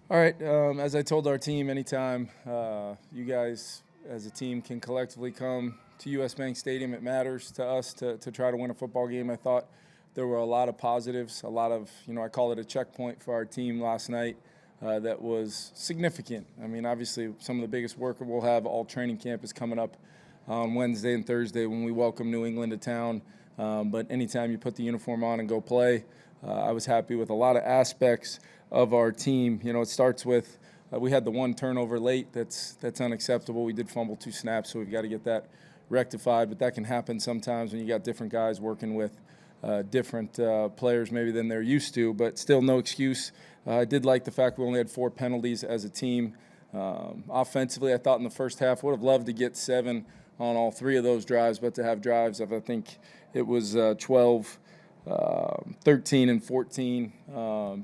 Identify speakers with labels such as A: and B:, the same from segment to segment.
A: All right, as I told our team, anytime you guys as a team can collectively come to US Bank Stadium, it matters to us to try to win a football game. I thought there were a lot of positives, a lot of, I call it a checkpoint for our team last night that was significant. I mean, obviously, some of the biggest work we'll have all training camp is coming up on Wednesday and Thursday when we welcome New England to town. But anytime you put the uniform on and go play, I was happy with a lot of aspects of our team. It starts with we had the one turnover late. That's unacceptable. We did fumble 2 snaps, so we've got to get that rectified. But that can happen sometimes when you got different guys working with different players maybe than they're used to. But still, no excuse. I did like the fact we only had 4 penalties as a team. Offensively, I thought in the first half would have loved to get 7 on all 3 of those drives, but to have drives of, I think it was 12, 13, and 14,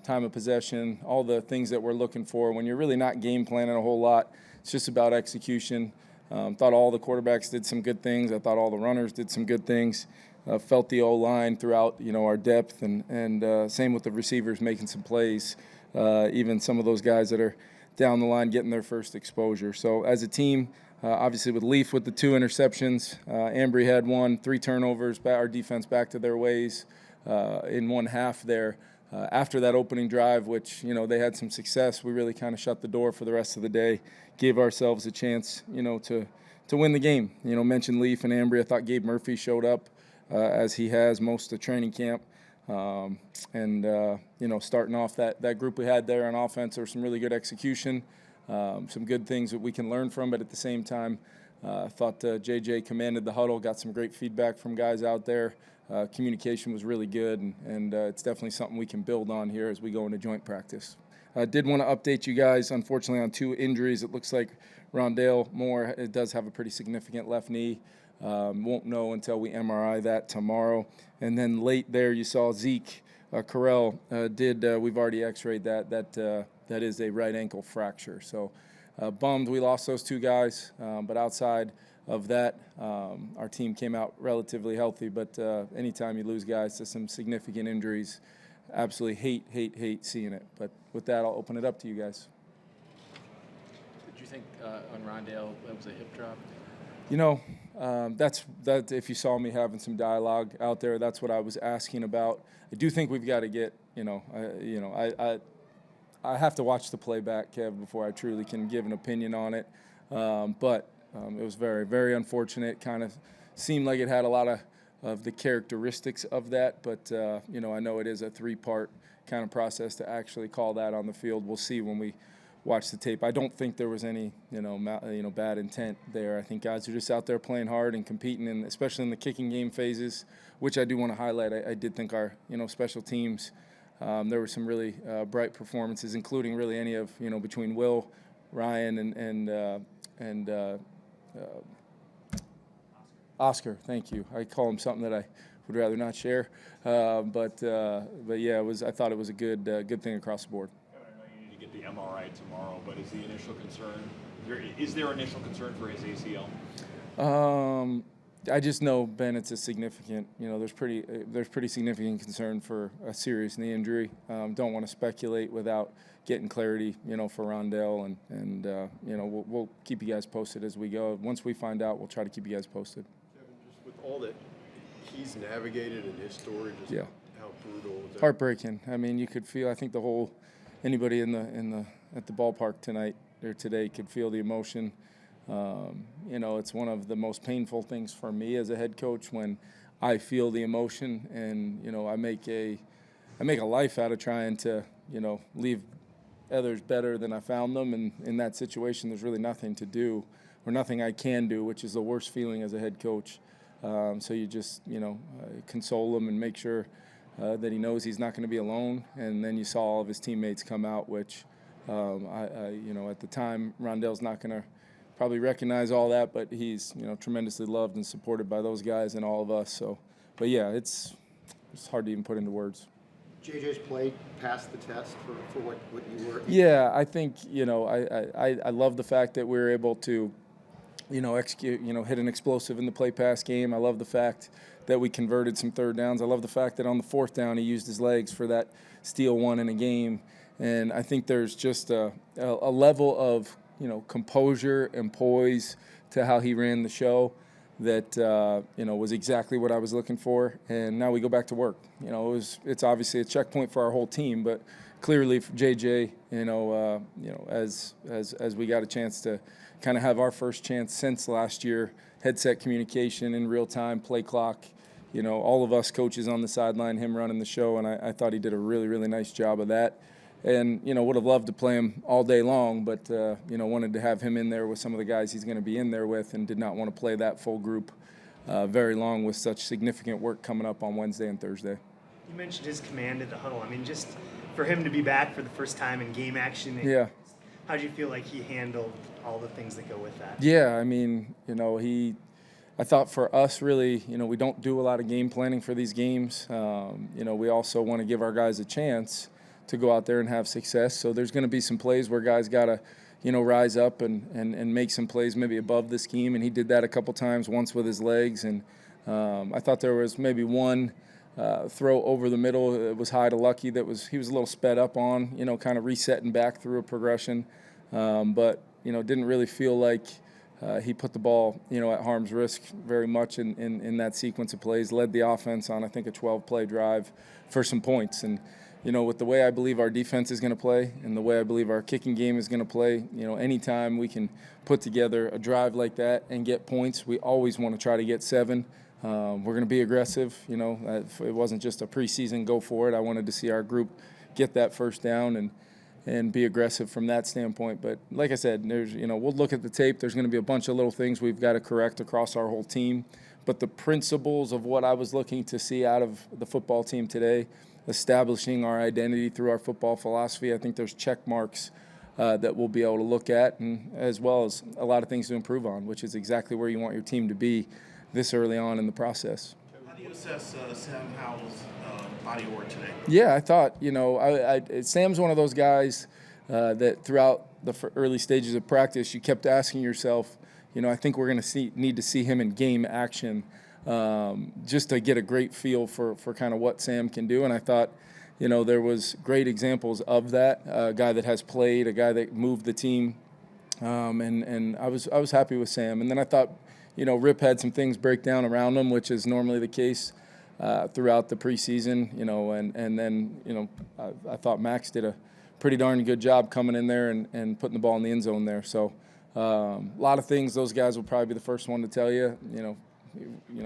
A: time of possession, all the things that we're looking for. When you're really not game planning a whole lot, it's just about execution. Thought all the quarterbacks did some good things. I thought all the runners did some good things. Felt the O-line throughout, our depth, and same with the receivers making some plays, even some of those guys that are down the line getting their first exposure. So as a team, obviously with Leaf with the 2 interceptions, Ambry had 1, 3 turnovers, our defense back to their ways in one half there. After that opening drive, which, they had some success, we really kind of shut the door for the rest of the day, gave ourselves a chance, to win the game. Mentioned Leaf and Ambry. I thought Gabe Murphy showed up as he has most of training camp. Starting off that group we had there on offense, there was some really good execution, some good things that we can learn from, but at the same time, I thought JJ commanded the huddle, got some great feedback from guys out there. Communication was really good, and it's definitely something we can build on here as we go into joint practice. I did want to update you guys, unfortunately, on 2 injuries. It looks like Rondale Moore does have a pretty significant left knee. Won't know until we MRI that tomorrow. And then late there, you saw Zeke Carell we've already x-rayed that. That is a right ankle fracture. So bummed we lost those 2 guys. But outside of that, our team came out relatively healthy. But anytime you lose guys to some significant injuries, absolutely hate seeing it. But with that, I'll open it up to you guys.
B: Did you think on Rondale that was a hip drop?
A: That's if you saw me having some dialogue out there, that's what I was asking about. I do think we've got to get, I have to watch the playback, Kev, before I truly can give an opinion on it. But it was very, very unfortunate. Kind of seemed like it had a lot of the characteristics of that. But, I know it is a 3-part kind of process to actually call that on the field. We'll see when we watch the tape. I don't think there was any, bad intent there. I think guys are just out there playing hard and competing, and especially in the kicking game phases, which I do want to highlight. I did think our, special teams, there were some really bright performances, including really any of, between Will, Ryan, and Oscar. Thank you. I call him something that I would rather not share, but yeah, I thought it was a good thing across the board.
C: Get the MRI tomorrow, but is the initial concern? Is there initial concern for his ACL?
A: I just know, Ben, it's a significant. There's pretty significant concern for a serious knee injury. Don't want to speculate without getting clarity. For Rondale, and we'll keep you guys posted as we go. Once we find out, we'll try to keep you guys posted.
D: Kevin, just with all that he's navigated in his story, just how brutal is that?
A: Heartbreaking. I mean, you could feel. I think anybody at the ballpark tonight or today could feel the emotion. It's one of the most painful things for me as a head coach when I feel the emotion, and I make a life out of trying to leave others better than I found them. And in that situation, there's really nothing to do or nothing I can do, which is the worst feeling as a head coach. So you just console him and make sure that he knows he's not going to be alone. And then you saw all of his teammates come out, which at the time, Rondale's not going to probably recognize all that, but he's tremendously loved and supported by those guys and all of us. So, but yeah, it's hard to even put into words.
D: JJ's play passed the test for what you were.
A: Yeah, I think I love the fact that we were able to execute, hit an explosive in the play pass game. I love the fact that we converted some 3rd downs. I love the fact that on the 4th down he used his legs for that steal one in a game. And I think there's just a level of, composure and poise to how he ran the show that, was exactly what I was looking for. And now we go back to work. It's obviously a checkpoint for our whole team, but clearly for JJ, as we got a chance to kind of have our first chance since last year, headset communication in real time, play clock, all of us coaches on the sideline, him running the show, and I thought he did a really, really nice job of that. And, would have loved to play him all day long, but, wanted to have him in there with some of the guys he's going to be in there with and did not want to play that full group very long with such significant work coming up on Wednesday and Thursday.
E: You mentioned his command at the huddle. I mean, just for him to be back for the first time in game action,
A: yeah.
E: How do you feel like he handled all the things that go with that?
A: Yeah, I mean, I thought for us really, we don't do a lot of game planning for these games. We also want to give our guys a chance to go out there and have success. So there's going to be some plays where guys got to, rise up and make some plays maybe above the scheme. And he did that a couple times, once with his legs. And I thought there was maybe one throw over the middle. It was high to Lucky he was a little sped up on, kind of resetting back through a progression. But, didn't really feel like he put the ball, at harm's risk very much in that sequence of plays. Led the offense on, I think, a 12-play drive for some points. And, with the way I believe our defense is going to play and the way I believe our kicking game is going to play, anytime we can put together a drive like that and get points, we always want to try to get 7. We're going to be aggressive. It wasn't just a preseason go for it. I wanted to see our group get that first down and be aggressive from that standpoint. But like I said, there's we'll look at the tape. There's going to be a bunch of little things we've got to correct across our whole team. But the principles of what I was looking to see out of the football team today, establishing our identity through our football philosophy, I think there's check marks that we'll be able to look at, and as well as a lot of things to improve on, which is exactly where you want your team to be this early on in the process.
F: How do you assess Sam Howell's body work today?
A: Yeah, I thought, Sam's one of those guys that throughout the early stages of practice, you kept asking yourself, I think we're going to need to see him in game action just to get a great feel for kind of what Sam can do. And I thought, there was great examples of that, a guy that has played, a guy that moved the team, and I was happy with Sam. And then I thought, Rip had some things break down around him, which is normally the case throughout the preseason, and then, I thought Max did a pretty darn good job coming in there and putting the ball in the end zone there. So a lot of things those guys will probably be the first one to tell you,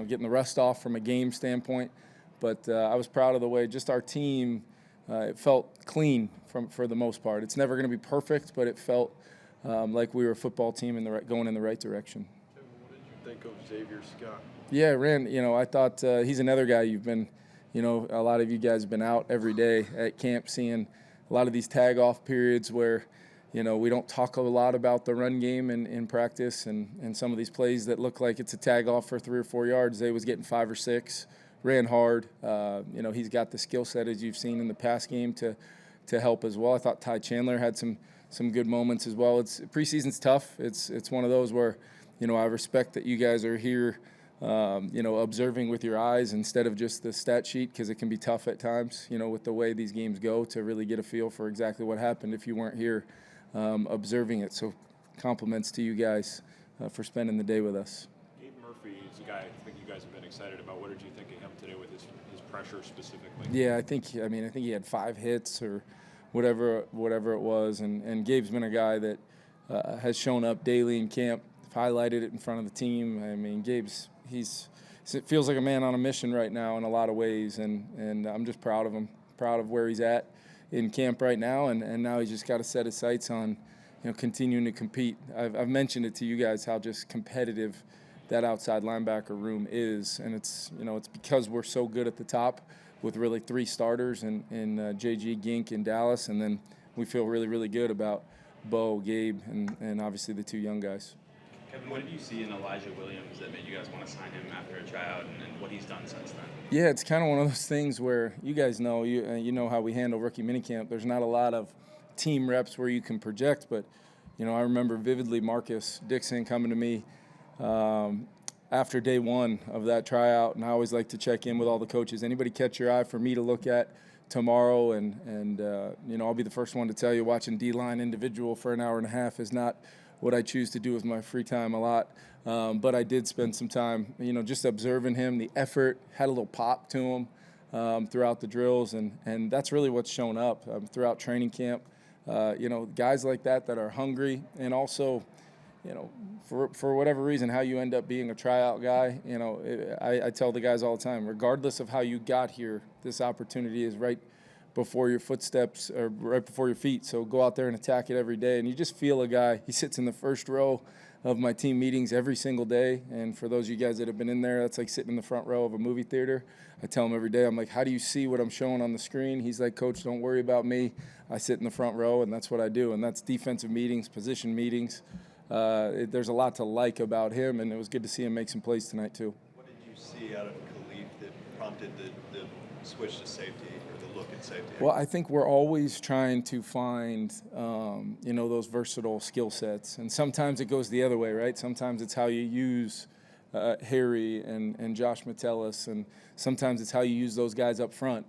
A: getting the rust off from a game standpoint. But I was proud of the way just our team, it felt clean for the most part. It's never going to be perfect, but it felt like we were a football team going in the right direction.
D: Kevin, what did you think of Xavier Scott?
A: Yeah, I thought he's another guy you've been, a lot of you guys have been out every day at camp seeing a lot of these tag-off periods where, we don't talk a lot about the run game in practice and some of these plays that look like it's a tag-off for 3 or 4 yards. They was getting 5 or 6, ran hard. He's got the skill set, as you've seen in the pass game, to help as well. I thought Ty Chandler had some good moments as well. Preseason's tough. It's one of those where, I respect that you guys are here, observing with your eyes instead of just the stat sheet, because it can be tough at times, with the way these games go, to really get a feel for exactly what happened if you weren't here observing it. So compliments to you guys for spending the day with us.
C: Gabe Murphy is a guy I think you guys have been excited about. What did you think of him today with his pressure specifically?
A: Yeah, I think he had 5 hits or whatever it was, and Gabe's been a guy that has shown up daily in camp, highlighted it in front of the team. I mean, it feels like a man on a mission right now in a lot of ways, and I'm just proud of him, proud of where he's at in camp right now, and now he's just got to set his sights on, continuing to compete. I've mentioned it to you guys how just competitive that outside linebacker room is, and it's because we're so good at the top with really 3 starters in JG, Gink, and Dallas, and then we feel really, really good about Bo, Gabe, and obviously the 2 young guys.
G: Kevin, what did you see in Elijah Williams that made you guys want to sign him after a tryout and what he's done since then?
A: Yeah, it's kind of one of those things where you guys know, you know how we handle rookie minicamp. There's not a lot of team reps where you can project, but, I remember vividly Marcus Dixon coming to me after day 1 of that tryout, and I always like to check in with all the coaches. Anybody catch your eye for me to look at tomorrow, and I'll be the first one to tell you, watching D-line individual for an hour and a half is not what I choose to do with my free time a lot. But I did spend some time, just observing him, the effort, had a little pop to him throughout the drills, and that's really what's shown up throughout training camp. Guys like that are hungry, and also, for whatever reason, how you end up being a tryout guy, I tell the guys all the time, regardless of how you got here, this opportunity is right before your footsteps or right before your feet. So go out there and attack it every day. And you just feel a guy, he sits in the first row of my team meetings every single day. And for those of you guys that have been in there, that's like sitting in the front row of a movie theater. I tell him every day, I'm like, how do you see what I'm showing on the screen? He's like, Coach, don't worry about me. I sit in the front row, and that's what I do. And that's defensive meetings, position meetings. There's a lot to like about him, and it was good to see him make some plays tonight too.
H: What did you see out of Khalif that prompted the switch to safety, or the look at safety?
A: Well, I think we're always trying to find, those versatile skill sets. And sometimes it goes the other way, right? Sometimes it's how you use Harry and Josh Metellus, and sometimes it's how you use those guys up front,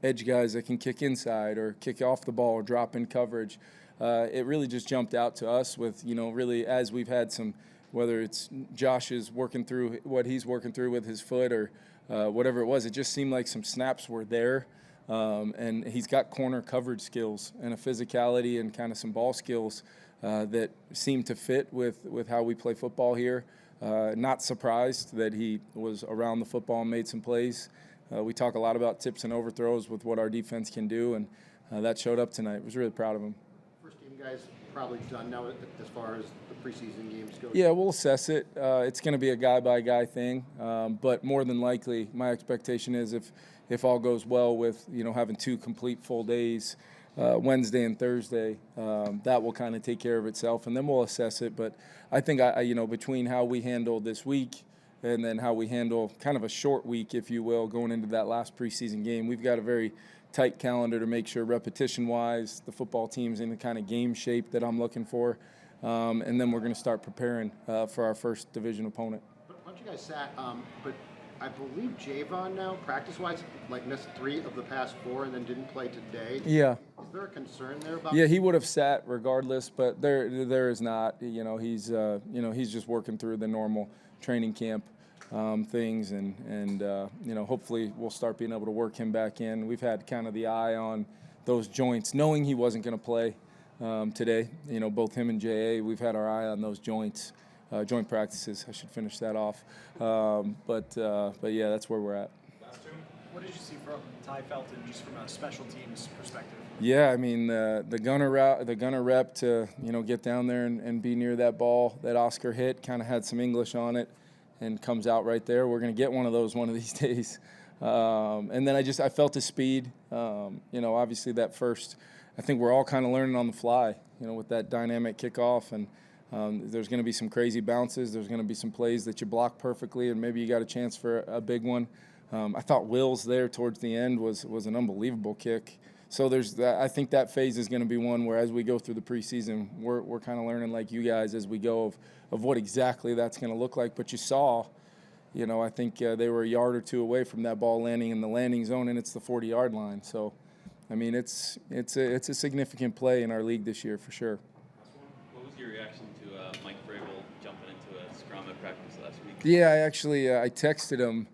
A: edge guys that can kick inside or kick off the ball or drop in coverage. It really just jumped out to us with, really as we've had some, whether it's Josh is working through what he's working through with his foot or whatever it was, it just seemed like some snaps were there. And he's got corner coverage skills and a physicality and kind of some ball skills that seem to fit with how we play football here. Not surprised that he was around the football and made some plays. We talk a lot about tips and overthrows with what our defense can do, and that showed up tonight. I was really proud of him.
I: First game guys probably done now as far as the preseason games go?
A: Yeah, we'll assess it. It's going to be a guy-by-guy thing, but more than likely, my expectation is if all goes well with having 2 complete full days, Wednesday and Thursday, that will kind of take care of itself, and then we'll assess it. But I think between how we handle this week and then how we handle kind of a short week, if you will, going into that last preseason game, we've got a very tight calendar to make sure repetition-wise the football team's in the kind of game shape that I'm looking for. And then we're going to start preparing for our first division opponent.
I: But a bunch of guys sat, but I believe Javon now, practice-wise, missed 3 of the past 4 and then didn't play today.
A: Yeah.
I: Is there a concern there about?
A: Yeah, he would have sat regardless, but there is not. He's just working through the normal training camp things, and hopefully we'll start being able to work him back in. We've had kind of the eye on those joints, knowing he wasn't going to play today. Both him and J.A., we've had our eye on those joint practices. I should finish that off. But yeah, that's where we're at.
J: What did you see from Ty Felton, just from a special teams perspective?
A: Yeah, I mean the gunner rep to get down there and be near that ball that Oscar hit, kind of had some English on it, and comes out right there. We're going to get one of those one of these days. And then I felt his speed. Obviously that first, I think we're all kind of learning on the fly, with that dynamic kickoff, and there's going to be some crazy bounces. There's going to be some plays that you block perfectly, and maybe you got a chance for a big one. I thought Will's there towards the end was an unbelievable kick. So I think that phase is going to be one where as we go through the preseason, we're kind of learning like you guys as we go of what exactly that's going to look like. But you saw, I think they were a yard or 2 away from that ball landing in the landing zone, and it's the 40-yard line. So, I mean, it's a significant play in our league this year for sure.
G: What was your reaction to Mike Vrabel jumping into a scrum at practice last week?
A: Yeah, I texted him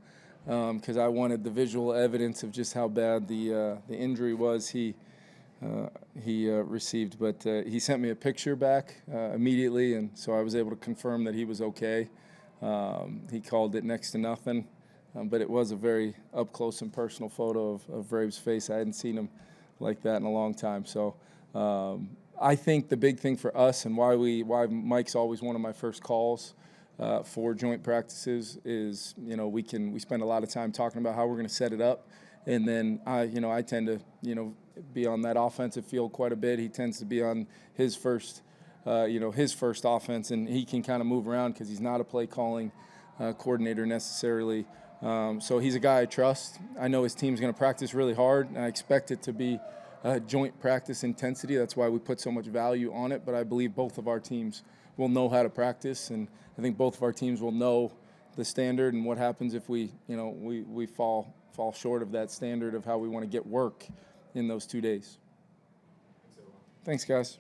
A: because I wanted the visual evidence of just how bad the injury was he received. But he sent me a picture back immediately, and so I was able to confirm that he was okay. He called it next to nothing, but it was a very up-close and personal photo of Vrabel's face. I hadn't seen him like that in a long time. So I think the big thing for us and why Mike's always one of my first calls for joint practices is, we spend a lot of time talking about how we're going to set it up, and then I tend to be on that offensive field quite a bit. He tends to be on his first offense, and he can kind of move around because he's not a play calling coordinator necessarily. So he's a guy I trust. I know his team's going to practice really hard, and I expect it to be joint practice intensity. That's why we put so much value on it. But I believe both of our teams will know how to practice, and I think both of our teams will know the standard and what happens if we fall short of that standard of how we want to get work in those 2 days. Thanks, guys.